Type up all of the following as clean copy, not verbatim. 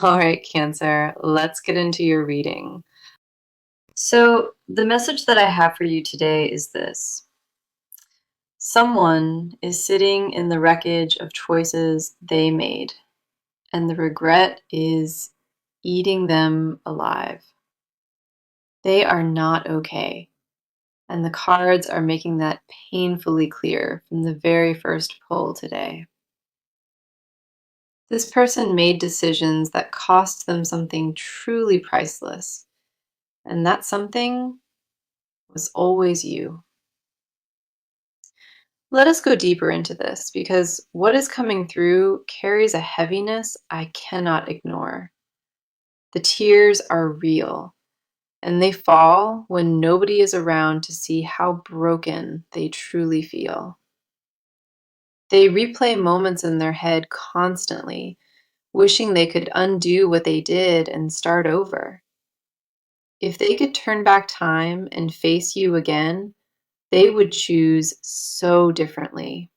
All right, Cancer, let's get into your reading. So, the message that I have for you today is this. Someone is sitting in the wreckage of choices they made, and the regret is eating them alive. They are not okay, and the cards are making that painfully clear from the very first pull today. This person made decisions that cost them something truly priceless, and that something was always you. Let us go deeper into this because what is coming through carries a heaviness I cannot ignore. The tears are real, and they fall when nobody is around to see how broken they truly feel. They replay moments in their head constantly, wishing they could undo what they did and start over. If they could turn back time and face you again, they would choose so differently,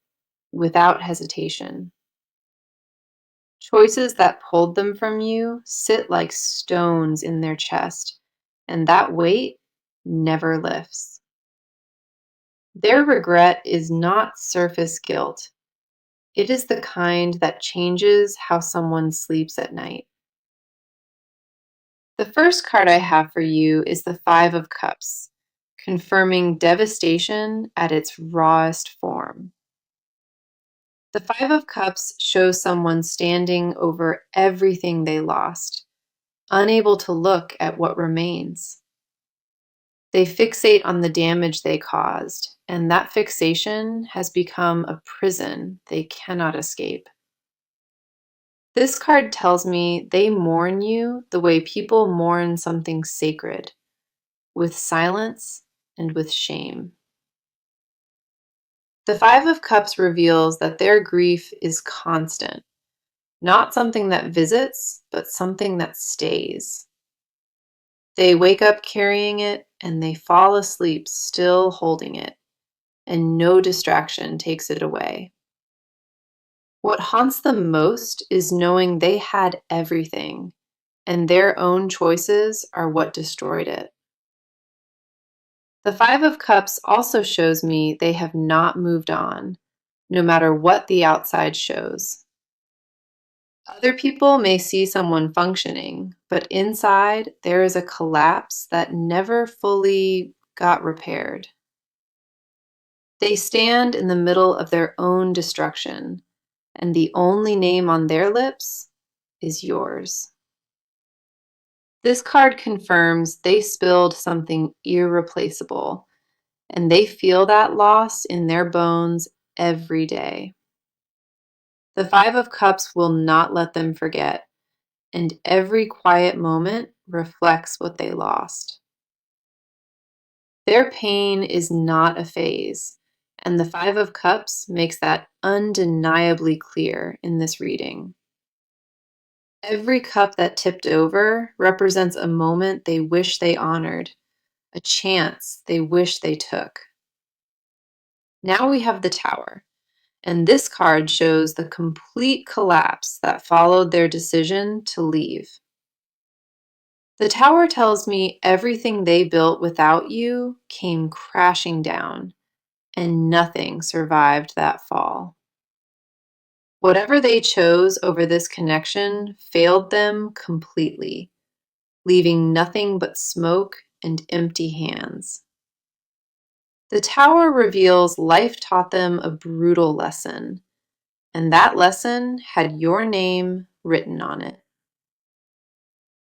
without hesitation. Choices that pulled them from you sit like stones in their chest, and that weight never lifts. Their regret is not surface guilt. It is the kind that changes how someone sleeps at night. The first card I have for you is the Five of Cups, confirming devastation at its rawest form. The Five of Cups shows someone standing over everything they lost, unable to look at what remains. They fixate on the damage they caused, and that fixation has become a prison they cannot escape. This card tells me they mourn you the way people mourn something sacred, with silence and with shame. The Five of Cups reveals that their grief is constant, not something that visits, but something that stays. They wake up carrying it and they fall asleep still holding it, and no distraction takes it away. What haunts them most is knowing they had everything, and their own choices are what destroyed it. The Five of Cups also shows me they have not moved on, no matter what the outside shows. Other people may see someone functioning, but inside there is a collapse that never fully got repaired. They stand in the middle of their own destruction, and the only name on their lips is yours. This card confirms they spilled something irreplaceable, and they feel that loss in their bones every day. The Five of Cups will not let them forget, and every quiet moment reflects what they lost. Their pain is not a phase, and the Five of Cups makes that undeniably clear in this reading. Every cup that tipped over represents a moment they wish they honored, a chance they wish they took. Now we have the Tower, and this card shows the complete collapse that followed their decision to leave. The Tower tells me everything they built without you came crashing down, and nothing survived that fall. Whatever they chose over this connection failed them completely, leaving nothing but smoke and empty hands. The Tower reveals life taught them a brutal lesson, and that lesson had your name written on it.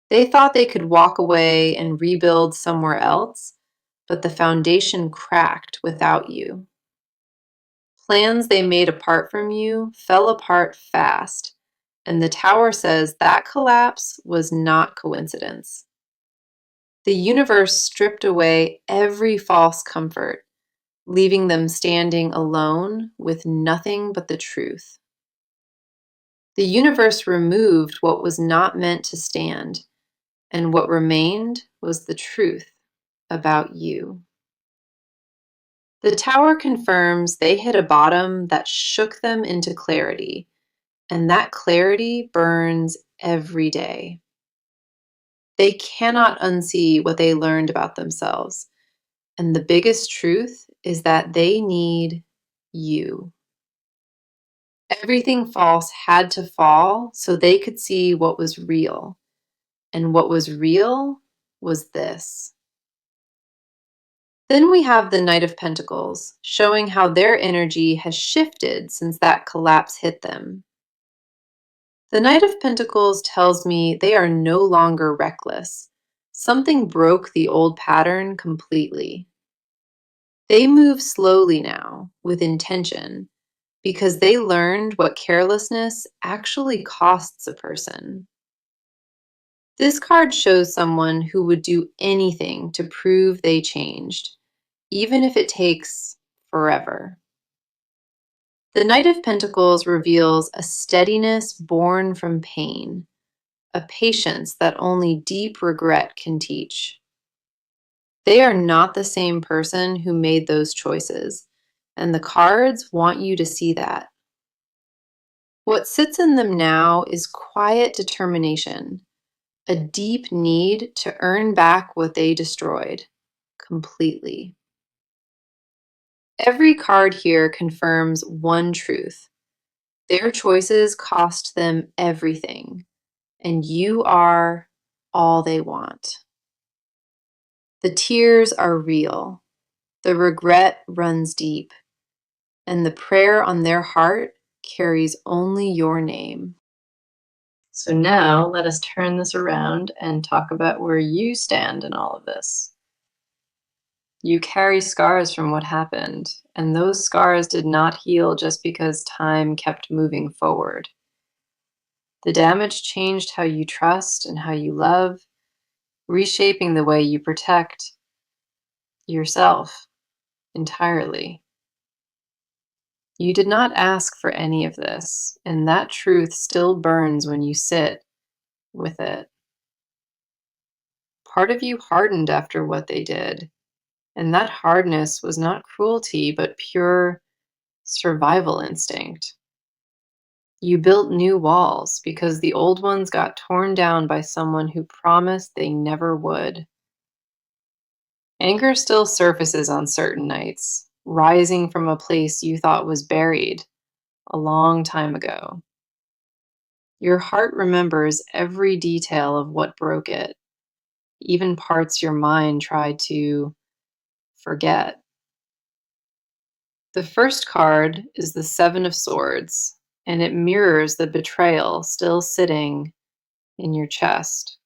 They thought they could walk away and rebuild somewhere else, but the foundation cracked without you. Plans they made apart from you fell apart fast, and the Tower says that collapse was not coincidence. The universe stripped away every false comfort, leaving them standing alone with nothing but the truth. The universe removed what was not meant to stand, and what remained was the truth about you. The Tower confirms they hit a bottom that shook them into clarity, and that clarity burns every day. They cannot unsee what they learned about themselves. And the biggest truth is that they need you. Everything false had to fall so they could see what was real. And what was real was this. Then we have the Knight of Pentacles, showing how their energy has shifted since that collapse hit them. The Knight of Pentacles tells me they are no longer reckless. Something broke the old pattern completely. They move slowly now, with intention, because they learned what carelessness actually costs a person. This card shows someone who would do anything to prove they changed, even if it takes forever. The Knight of Pentacles reveals a steadiness born from pain, a patience that only deep regret can teach. They are not the same person who made those choices, and the cards want you to see that. What sits in them now is quiet determination, a deep need to earn back what they destroyed completely. Every card here confirms one truth. Their choices cost them everything, and you are all they want. The tears are real, the regret runs deep, and the prayer on their heart carries only your name. So now let us turn this around and talk about where you stand in all of this. You carry scars from what happened, and those scars did not heal just because time kept moving forward. The damage changed how you trust and how you love, reshaping the way you protect yourself entirely. You did not ask for any of this, and that truth still burns when you sit with it. Part of you hardened after what they did, and that hardness was not cruelty, but pure survival instinct. You built new walls because the old ones got torn down by someone who promised they never would. Anger still surfaces on certain nights, rising from a place you thought was buried a long time ago. Your heart remembers every detail of what broke it, even parts your mind tried to forget. The first card is the Seven of Swords, and it mirrors the betrayal still sitting in your chest.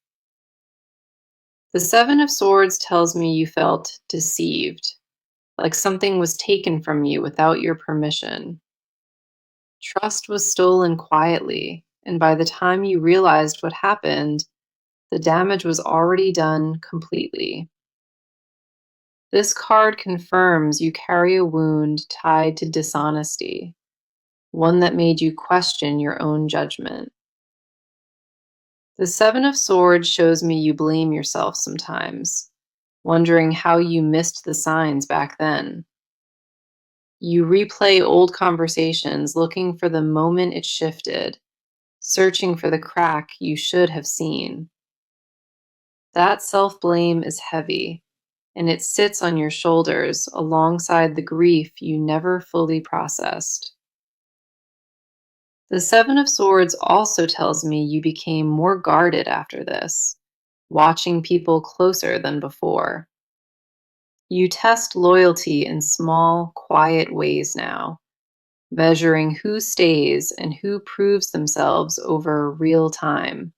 The Seven of Swords tells me you felt deceived, like something was taken from you without your permission. Trust was stolen quietly, and by the time you realized what happened, the damage was already done completely. This card confirms you carry a wound tied to dishonesty, one that made you question your own judgment. The Seven of Swords shows me you blame yourself sometimes, wondering how you missed the signs back then. You replay old conversations looking for the moment it shifted, searching for the crack you should have seen. That self-blame is heavy, and it sits on your shoulders alongside the grief you never fully processed. The Seven of Swords also tells me you became more guarded after this, watching people closer than before. You test loyalty in small, quiet ways now, measuring who stays and who proves themselves over real time.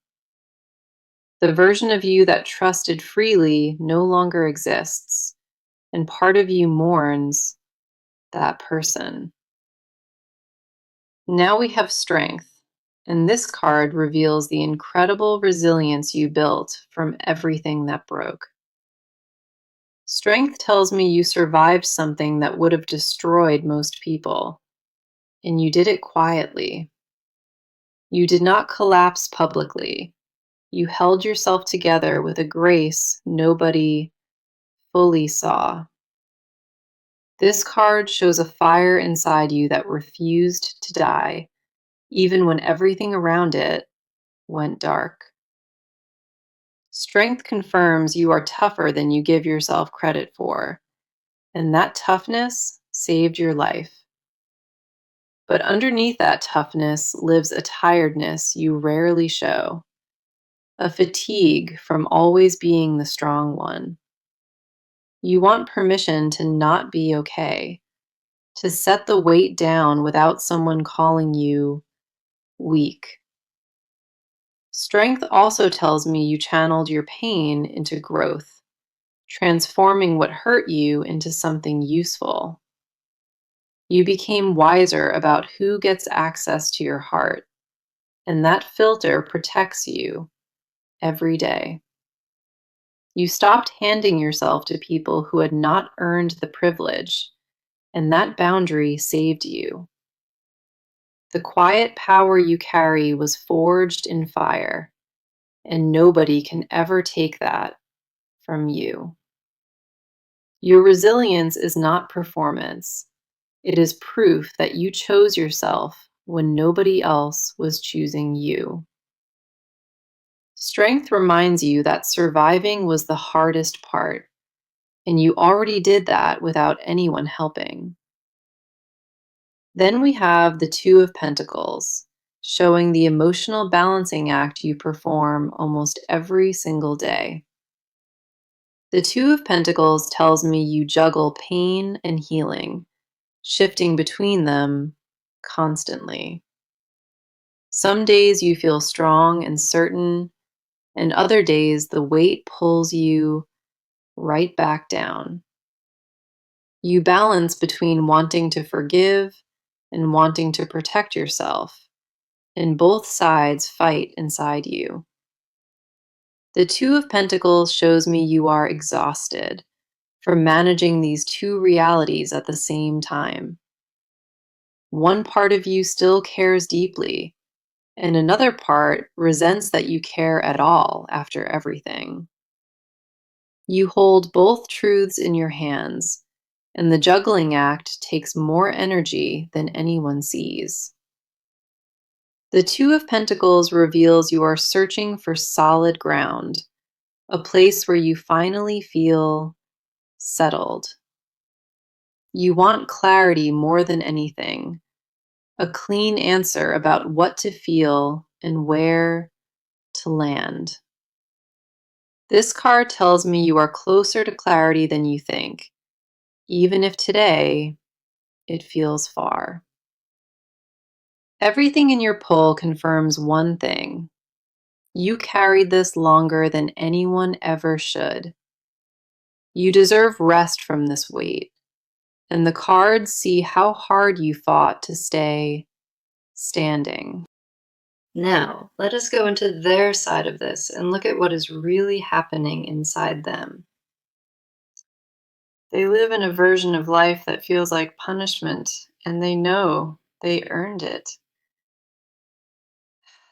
The version of you that trusted freely no longer exists, and part of you mourns that person. Now we have Strength, and this card reveals the incredible resilience you built from everything that broke. Strength tells me you survived something that would have destroyed most people, and you did it quietly. You did not collapse publicly. You held yourself together with a grace nobody fully saw. This card shows a fire inside you that refused to die, even when everything around it went dark. Strength confirms you are tougher than you give yourself credit for, and that toughness saved your life. But underneath that toughness lives a tiredness you rarely show, a fatigue from always being the strong one. You want permission to not be okay, to set the weight down without someone calling you weak. Strength also tells me you channeled your pain into growth, transforming what hurt you into something useful. You became wiser about who gets access to your heart, and that filter protects you every day. You stopped handing yourself to people who had not earned the privilege, and that boundary saved you. The quiet power you carry was forged in fire, and nobody can ever take that from you. Your resilience is not performance. It is proof that you chose yourself when nobody else was choosing you. Strength reminds you that surviving was the hardest part, and you already did that without anyone helping. Then we have the Two of Pentacles, showing the emotional balancing act you perform almost every single day. The Two of Pentacles tells me you juggle pain and healing, shifting between them constantly. Some days you feel strong and certain, and other days the weight pulls you right back down. You balance between wanting to forgive and wanting to protect yourself, and both sides fight inside you. The Two of Pentacles shows me you are exhausted from managing these two realities at the same time. One part of you still cares deeply, and another part resents that you care at all after everything. You hold both truths in your hands, and the juggling act takes more energy than anyone sees. The Two of Pentacles reveals you are searching for solid ground, a place where you finally feel settled. You want clarity more than anything, a clean answer about what to feel and where to land. This card tells me you are closer to clarity than you think, even if today it feels far. Everything in your pull confirms one thing. You carried this longer than anyone ever should. You deserve rest from this weight, and the cards see how hard you fought to stay standing. Now, let us go into their side of this and look at what is really happening inside them. They live in a version of life that feels like punishment, and they know they earned it.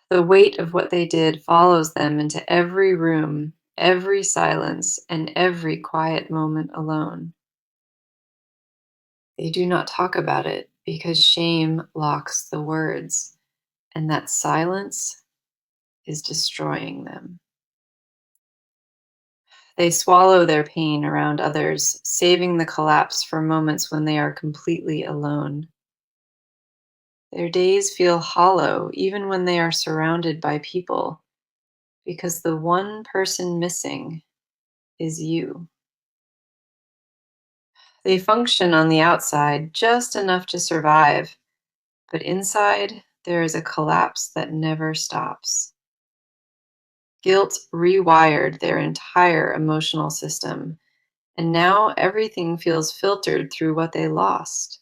The weight of what they did follows them into every room, every silence, and every quiet moment alone. They do not talk about it because shame locks the words, and that silence is destroying them. They swallow their pain around others, saving the collapse for moments when they are completely alone. Their days feel hollow even when they are surrounded by people, because the one person missing is you. They function on the outside just enough to survive, but inside there is a collapse that never stops. Guilt rewired their entire emotional system, and now everything feels filtered through what they lost.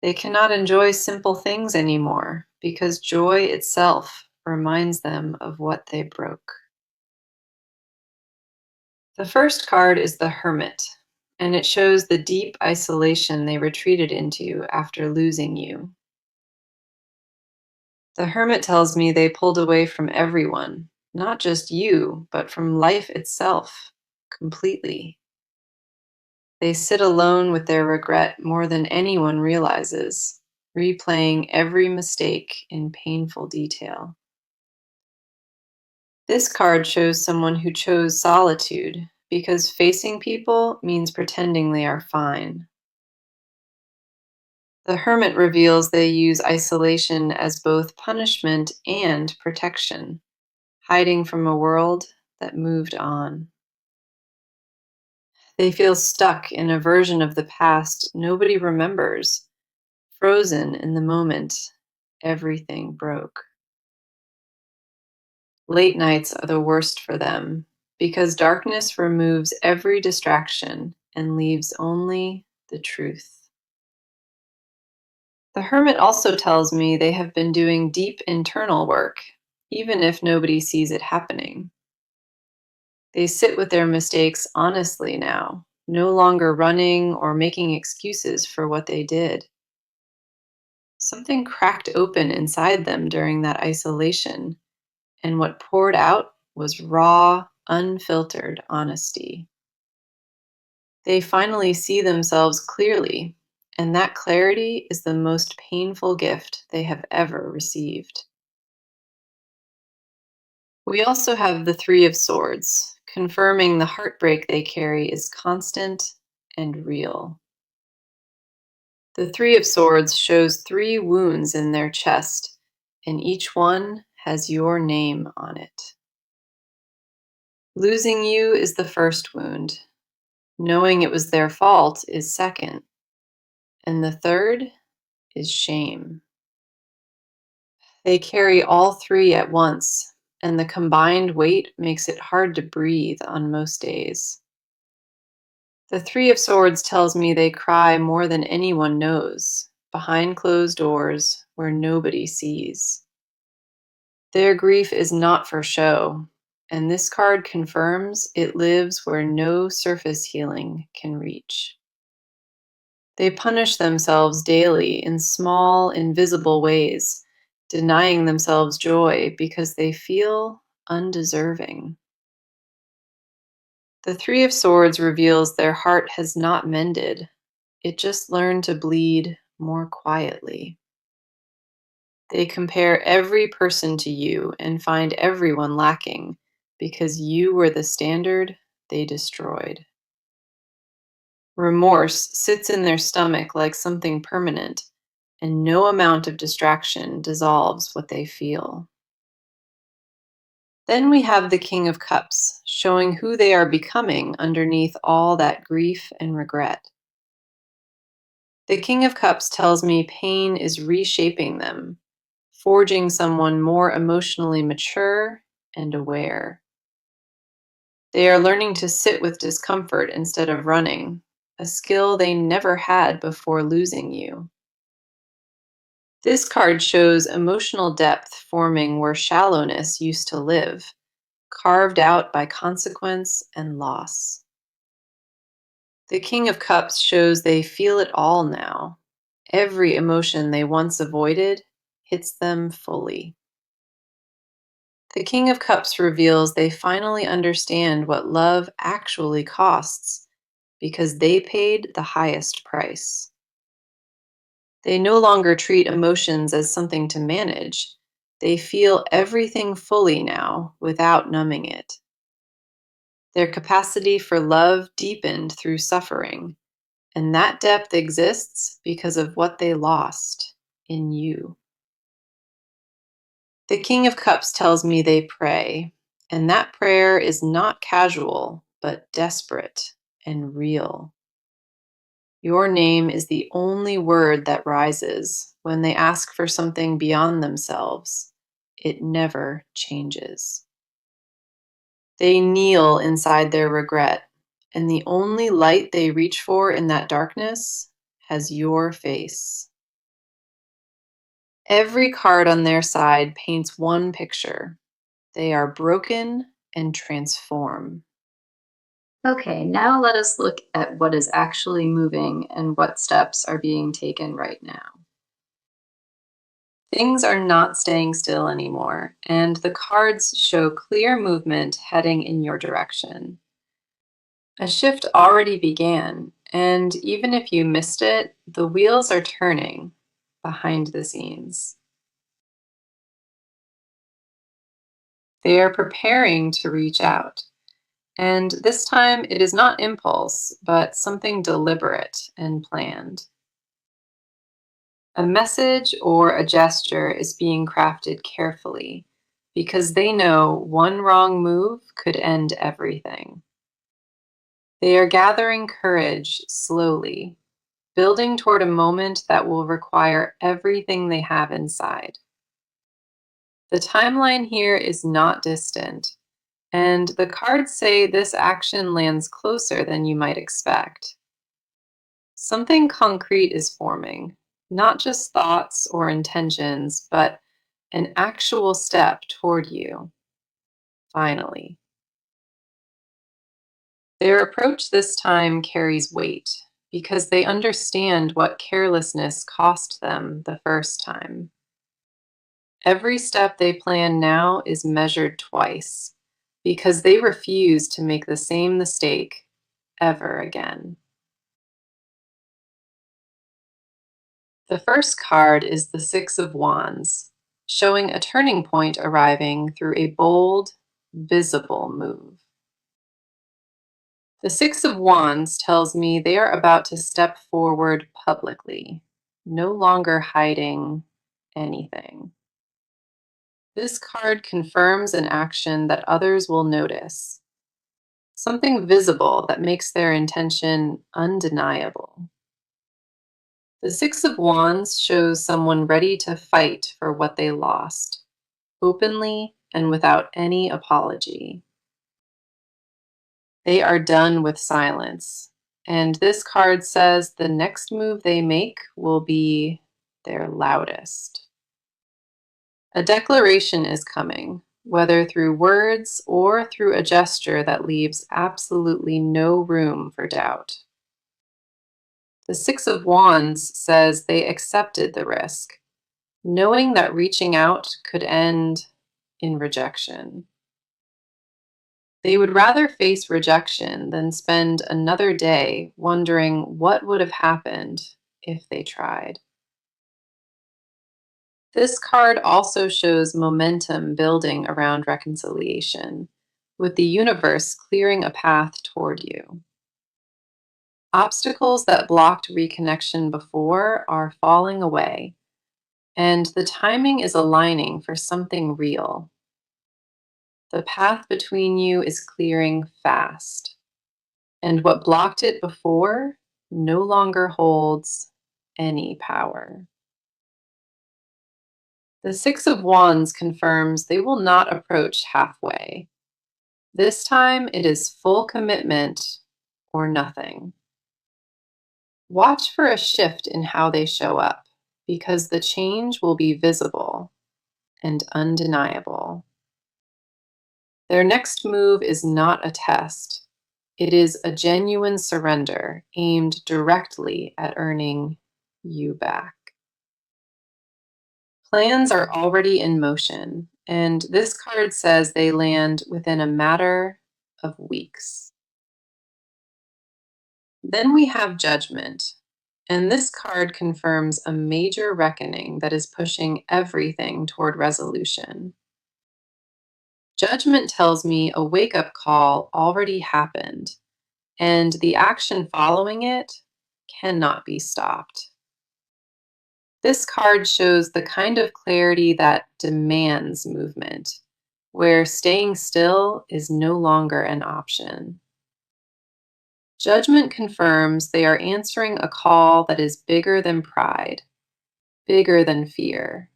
They cannot enjoy simple things anymore because joy itself reminds them of what they broke. The first card is the Hermit, and it shows the deep isolation they retreated into after losing you. The Hermit tells me they pulled away from everyone, not just you, but from life itself, completely. They sit alone with their regret more than anyone realizes, replaying every mistake in painful detail. This card shows someone who chose solitude because facing people means pretending they are fine. The Hermit reveals they use isolation as both punishment and protection, hiding from a world that moved on. They feel stuck in a version of the past nobody remembers, frozen in the moment everything broke. Late nights are the worst for them because darkness removes every distraction and leaves only the truth. The Hermit also tells me they have been doing deep internal work, even if nobody sees it happening. They sit with their mistakes honestly now, no longer running or making excuses for what they did. Something cracked open inside them during that isolation, and what poured out was raw, unfiltered honesty. They finally see themselves clearly, and that clarity is the most painful gift they have ever received. We also have the Three of Swords, confirming the heartbreak they carry is constant and real. The Three of Swords shows three wounds in their chest, and each one has your name on it. Losing you is the first wound. Knowing it was their fault is second. And the third is shame. They carry all three at once, and the combined weight makes it hard to breathe on most days. The Three of Swords tells me they cry more than anyone knows, behind closed doors where nobody sees. Their grief is not for show, and this card confirms it lives where no surface healing can reach. They punish themselves daily in small, invisible ways, denying themselves joy because they feel undeserving. The Three of Swords reveals their heart has not mended, it just learned to bleed more quietly. They compare every person to you and find everyone lacking because you were the standard they destroyed. Remorse sits in their stomach like something permanent, and no amount of distraction dissolves what they feel. Then we have the King of Cups, showing who they are becoming underneath all that grief and regret. The King of Cups tells me pain is reshaping them, forging someone more emotionally mature and aware. They are learning to sit with discomfort instead of running, a skill they never had before losing you. This card shows emotional depth forming where shallowness used to live, carved out by consequence and loss. The King of Cups shows they feel it all now. Every emotion they once avoided hits them fully. The King of Cups reveals they finally understand what love actually costs because they paid the highest price. They no longer treat emotions as something to manage. They feel everything fully now without numbing it. Their capacity for love deepened through suffering, and that depth exists because of what they lost in you. The King of Cups tells me they pray, and that prayer is not casual, but desperate and real. Your name is the only word that rises when they ask for something beyond themselves. It never changes. They kneel inside their regret, and the only light they reach for in that darkness has your face. Every card on their side paints one picture. They are broken and transform. Okay, now let us look at what is actually moving and what steps are being taken right now. Things are not staying still anymore, and the cards show clear movement heading in your direction. A shift already began, and even if you missed it, the wheels are turning behind the scenes. They are preparing to reach out. And this time it is not impulse, but something deliberate and planned. A message or a gesture is being crafted carefully because they know one wrong move could end everything. They are gathering courage slowly, building toward a moment that will require everything they have inside. The timeline here is not distant, and the cards say this action lands closer than you might expect. Something concrete is forming, not just thoughts or intentions, but an actual step toward you, finally. Their approach this time carries weight because they understand what carelessness cost them the first time. Every step they plan now is measured twice because they refuse to make the same mistake ever again. The first card is the Six of Wands, showing a turning point arriving through a bold, visible move. The Six of Wands tells me they are about to step forward publicly, no longer hiding anything. This card confirms an action that others will notice, something visible that makes their intention undeniable. The Six of Wands shows someone ready to fight for what they lost, openly and without any apology. They are done with silence. And this card says the next move they make will be their loudest. A declaration is coming, whether through words or through a gesture that leaves absolutely no room for doubt. The Six of Wands says they accepted the risk, knowing that reaching out could end in rejection. They would rather face rejection than spend another day wondering what would have happened if they tried. This card also shows momentum building around reconciliation, with the universe clearing a path toward you. Obstacles that blocked reconnection before are falling away, and the timing is aligning for something real. The path between you is clearing fast, and what blocked it before no longer holds any power. The Six of Wands confirms they will not approach halfway. This time it is full commitment or nothing. Watch for a shift in how they show up, because the change will be visible and undeniable. Their next move is not a test. It is a genuine surrender aimed directly at earning you back. Plans are already in motion, and this card says they land within a matter of weeks. Then we have Judgment, and this card confirms a major reckoning that is pushing everything toward resolution. Judgment tells me a wake up call already happened, and the action following it cannot be stopped. This card shows the kind of clarity that demands movement, where staying still is no longer an option. Judgment confirms they are answering a call that is bigger than pride, bigger than fear,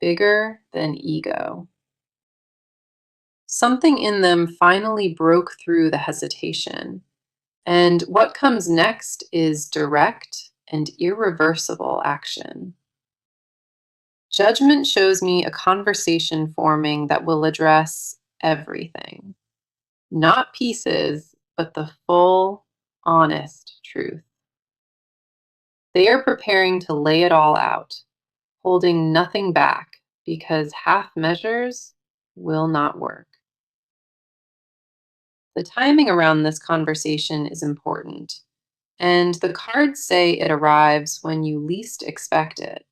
bigger than ego. Something in them finally broke through the hesitation, and what comes next is direct and irreversible action. Judgment shows me a conversation forming that will address everything, not pieces, but the full, honest truth. They are preparing to lay it all out, holding nothing back because half measures will not work. The timing around this conversation is important, and the cards say it arrives when you least expect it.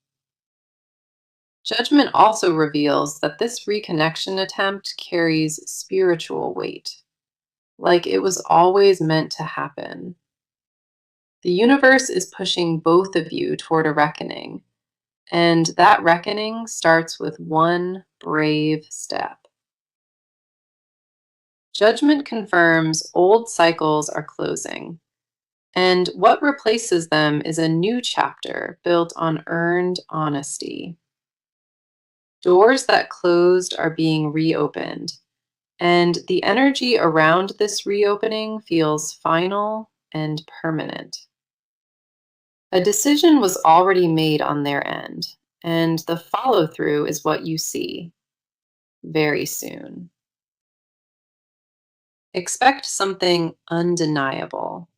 Judgment also reveals that this reconnection attempt carries spiritual weight, like it was always meant to happen. The universe is pushing both of you toward a reckoning, and that reckoning starts with one brave step. Judgment confirms old cycles are closing, and what replaces them is a new chapter built on earned honesty. Doors that closed are being reopened, and the energy around this reopening feels final and permanent. A decision was already made on their end, and the follow through is what you see very soon. Expect something undeniable,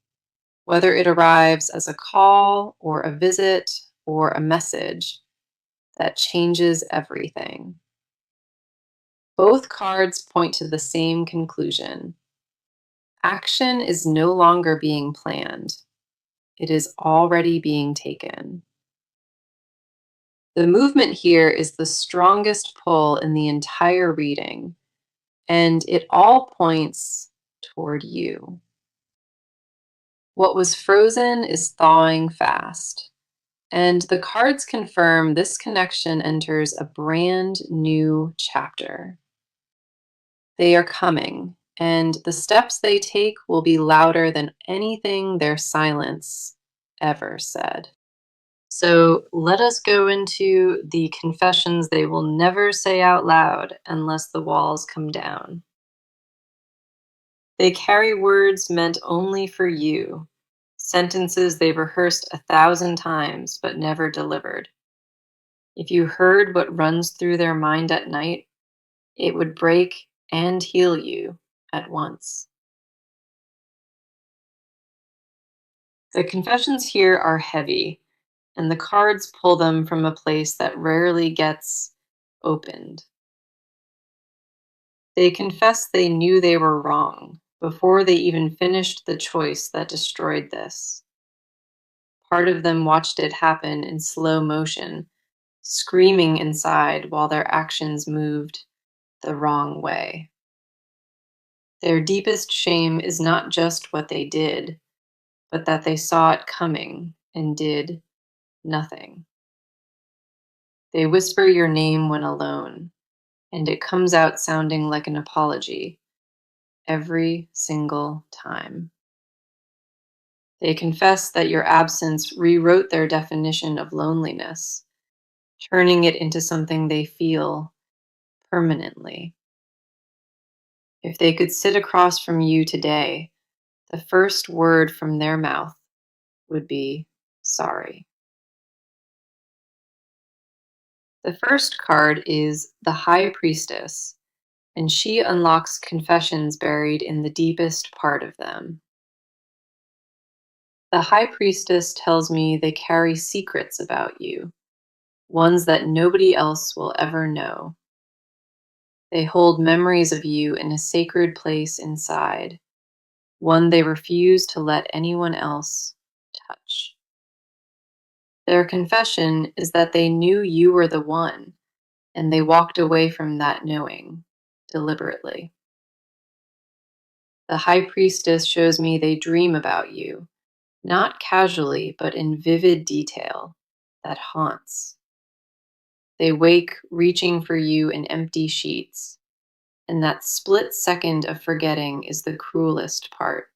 whether it arrives as a call or a visit or a message that changes everything. Both cards point to the same conclusion. Action is no longer being planned, it is already being taken. The movement here is the strongest pull in the entire reading, and it all points toward you. What was frozen is thawing fast, and the cards confirm this connection enters a brand new chapter. They are coming, and the steps they take will be louder than anything their silence ever said. So let us go into the confessions they will never say out loud unless the walls come down. They carry words meant only for you, sentences they've rehearsed 1,000 times but never delivered. If you heard what runs through their mind at night, it would break and heal you at once. The confessions here are heavy, and the cards pull them from a place that rarely gets opened. They confess they knew they were wrong before they even finished the choice that destroyed this. Part of them watched it happen in slow motion, screaming inside while their actions moved the wrong way. Their deepest shame is not just what they did, but that they saw it coming and did nothing. They whisper your name when alone, and it comes out sounding like an apology every single time. They confess that your absence rewrote their definition of loneliness, turning it into something they feel permanently. If they could sit across from you today, the first word from their mouth would be sorry. The first card is the High Priestess, and she unlocks confessions buried in the deepest part of them. The High Priestess tells me they carry secrets about you, ones that nobody else will ever know. They hold memories of you in a sacred place inside, one they refuse to let anyone else touch. Their confession is that they knew you were the one, and they walked away from that knowing deliberately. The High Priestess shows me they dream about you, not casually, but in vivid detail that haunts. They wake reaching for you in empty sheets, and that split second of forgetting is the cruelest part.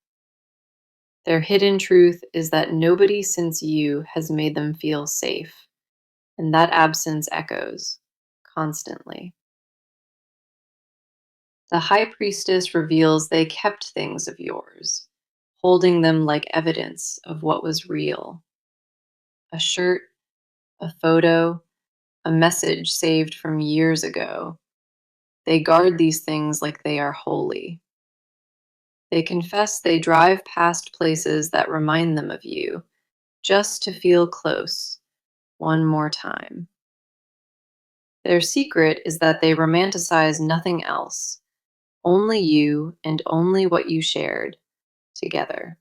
Their hidden truth is that nobody since you has made them feel safe, and that absence echoes constantly. The High Priestess reveals they kept things of yours, holding them like evidence of what was real. A shirt, a photo, a message saved from years ago. They guard these things like they are holy. They confess they drive past places that remind them of you, just to feel close one more time. Their secret is that they romanticize nothing else, only you and only what you shared together.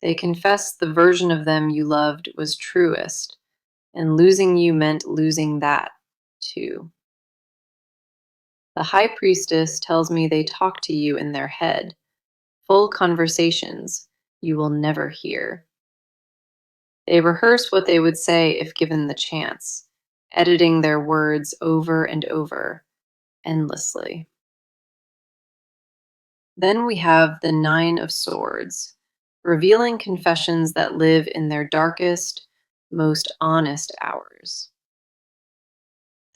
They confess the version of them you loved was truest, and losing you meant losing that, too. The High Priestess tells me they talk to you in their head, full conversations you will never hear. They rehearse what they would say if given the chance, editing their words over and over, endlessly. Then we have the Nine of Swords, revealing confessions that live in their darkest, most honest hours.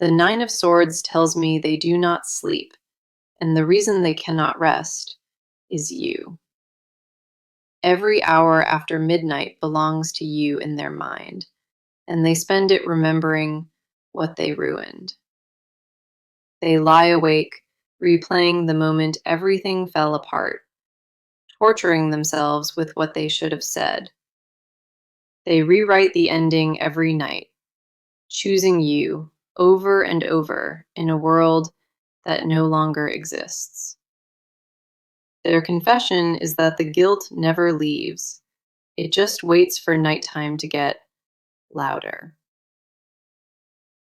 The Nine of Swords tells me they do not sleep, and the reason they cannot rest is you. Every hour after midnight belongs to you in their mind, and they spend it remembering what they ruined. They lie awake, replaying the moment everything fell apart, torturing themselves with what they should have said. They rewrite the ending every night, choosing you over and over in a world that no longer exists. Their confession is that the guilt never leaves. It just waits for nighttime to get louder.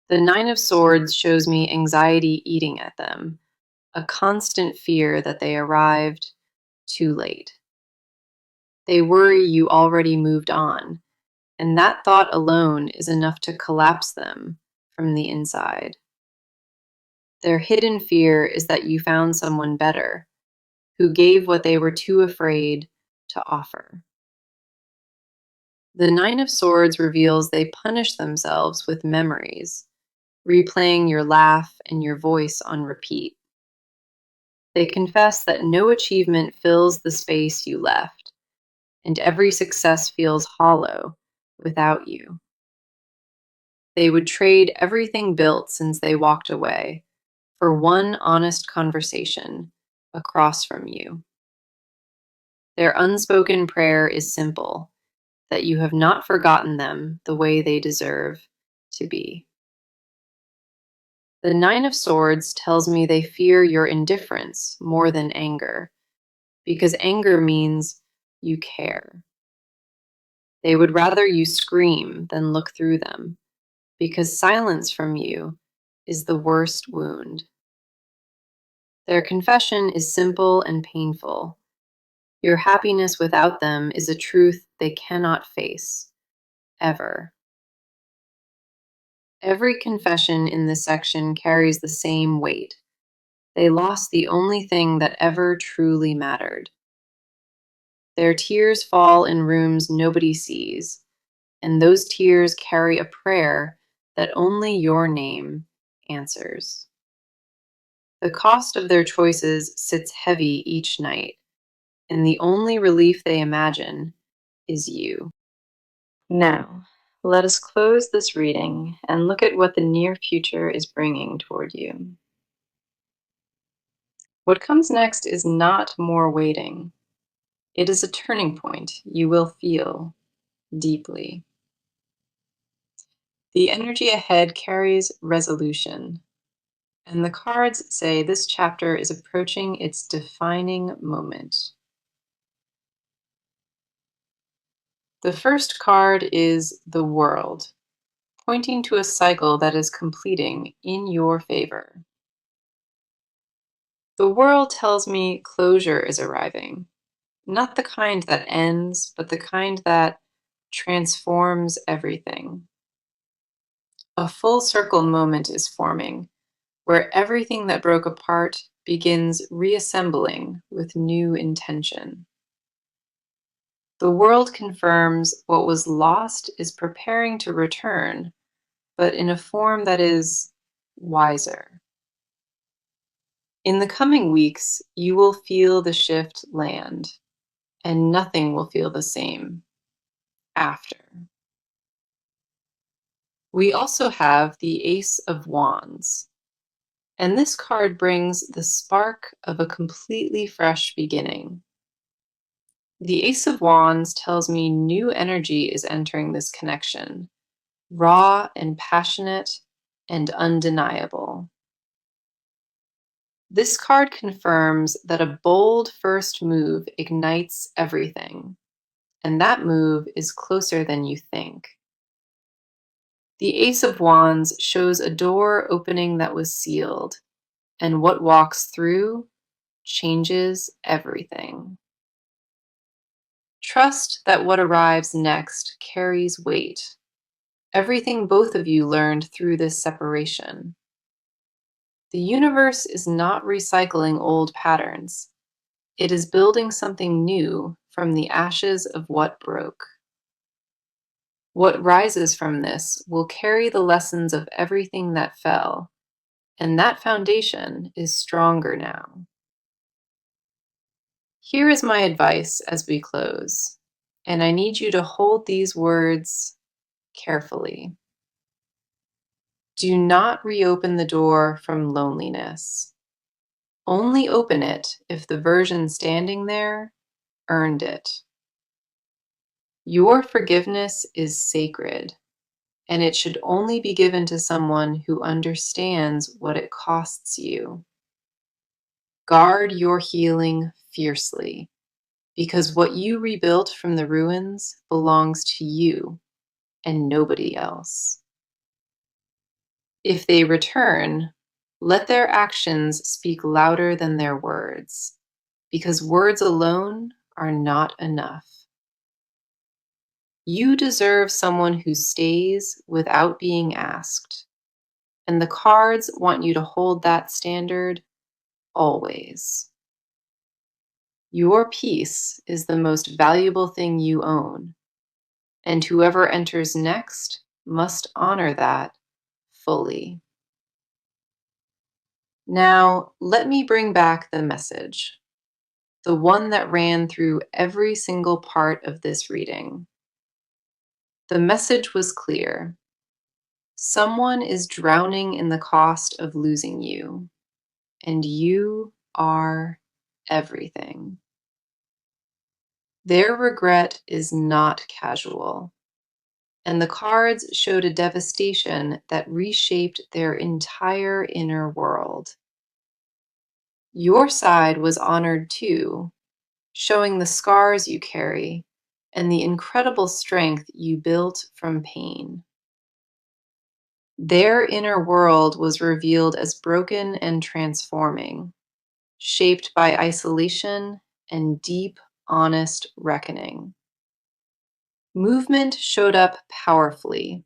The Nine of Swords shows me anxiety eating at them, a constant fear that they arrived too late. They worry you already moved on, and that thought alone is enough to collapse them from the inside. Their hidden fear is that you found someone better, who gave what they were too afraid to offer. The Nine of Swords reveals they punish themselves with memories, replaying your laugh and your voice on repeat. They confess that no achievement fills the space you left, and every success feels hollow without you. They would trade everything built since they walked away for one honest conversation across from you. Their unspoken prayer is simple, that you have not forgotten them the way they deserve to be. The Nine of Swords tells me they fear your indifference more than anger, because anger means you care. They would rather you scream than look through them, because silence from you is the worst wound. Their confession is simple and painful. Your happiness without them is a truth they cannot face, ever. Every confession in this section carries the same weight. They lost the only thing that ever truly mattered. Their tears fall in rooms nobody sees, and those tears carry a prayer that only your name answers. The cost of their choices sits heavy each night, and the only relief they imagine is you. Now, let us close this reading and look at what the near future is bringing toward you. What comes next is not more waiting. It is a turning point you will feel deeply. The energy ahead carries resolution, and the cards say this chapter is approaching its defining moment. The first card is the World, pointing to a cycle that is completing in your favor. The World tells me closure is arriving, not the kind that ends, but the kind that transforms everything. A full circle moment is forming, where everything that broke apart begins reassembling with new intention. The World confirms what was lost is preparing to return, but in a form that is wiser. In the coming weeks, you will feel the shift land, and nothing will feel the same after. We also have the Ace of Wands, and this card brings the spark of a completely fresh beginning. The Ace of Wands tells me new energy is entering this connection, raw and passionate and undeniable. This card confirms that a bold first move ignites everything, and that move is closer than you think. The Ace of Wands shows a door opening that was sealed, and what walks through changes everything. Trust that what arrives next carries weight. Everything both of you learned through this separation. The universe is not recycling old patterns. It is building something new from the ashes of what broke. What rises from this will carry the lessons of everything that fell, and that foundation is stronger now. Here is my advice as we close, and I need you to hold these words carefully. Do not reopen the door from loneliness. Only open it if the version standing there earned it. Your forgiveness is sacred, and it should only be given to someone who understands what it costs you. Guard your healing fiercely, because what you rebuilt from the ruins belongs to you and nobody else. If they return, let their actions speak louder than their words, because words alone are not enough. You deserve someone who stays without being asked, and the cards want you to hold that standard always. Your peace is the most valuable thing you own, and whoever enters next must honor that fully. Now, let me bring back the message, the one that ran through every single part of this reading. The message was clear. Someone is drowning in the cost of losing you, and you are everything. Their regret is not casual, and the cards showed a devastation that reshaped their entire inner world. Your side was honored too, showing the scars you carry and the incredible strength you built from pain. Their inner world was revealed as broken and transforming, shaped by isolation and deep, honest reckoning. Movement showed up powerfully,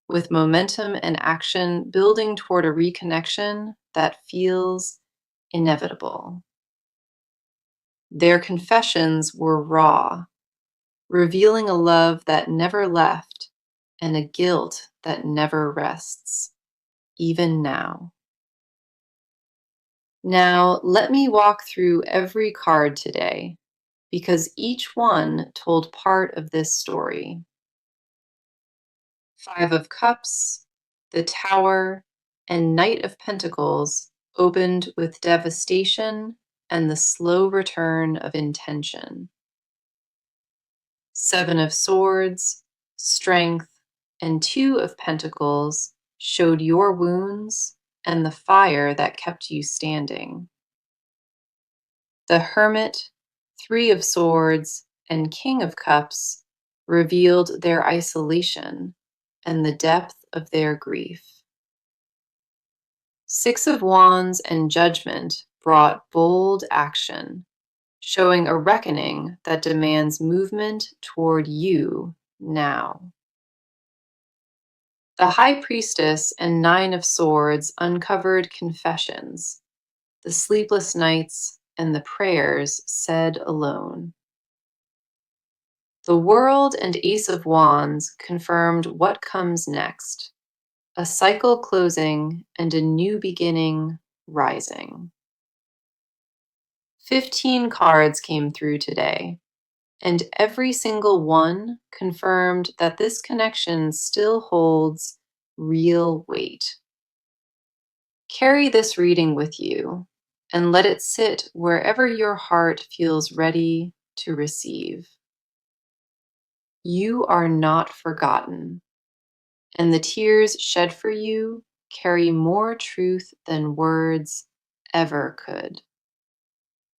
with momentum and action building toward a reconnection that feels inevitable. Their confessions were raw, revealing a love that never left and a guilt that never rests, even now. Now, let me walk through every card today, because each one told part of this story. Five of Cups, the Tower, and Knight of Pentacles opened with devastation and the slow return of intention. Seven of Swords, Strength, and Two of Pentacles showed your wounds and the fire that kept you standing. The Hermit, Three of Swords, and King of Cups revealed their isolation and the depth of their grief. Six of Wands and Judgment brought bold action, showing a reckoning that demands movement toward you now. The High Priestess and Nine of Swords uncovered confessions, the sleepless nights, and the prayers said alone. The World and Ace of Wands confirmed what comes next, a cycle closing and a new beginning rising. 15 cards came through today, and every single one confirmed that this connection still holds real weight. Carry this reading with you and let it sit wherever your heart feels ready to receive. You are not forgotten, and the tears shed for you carry more truth than words ever could.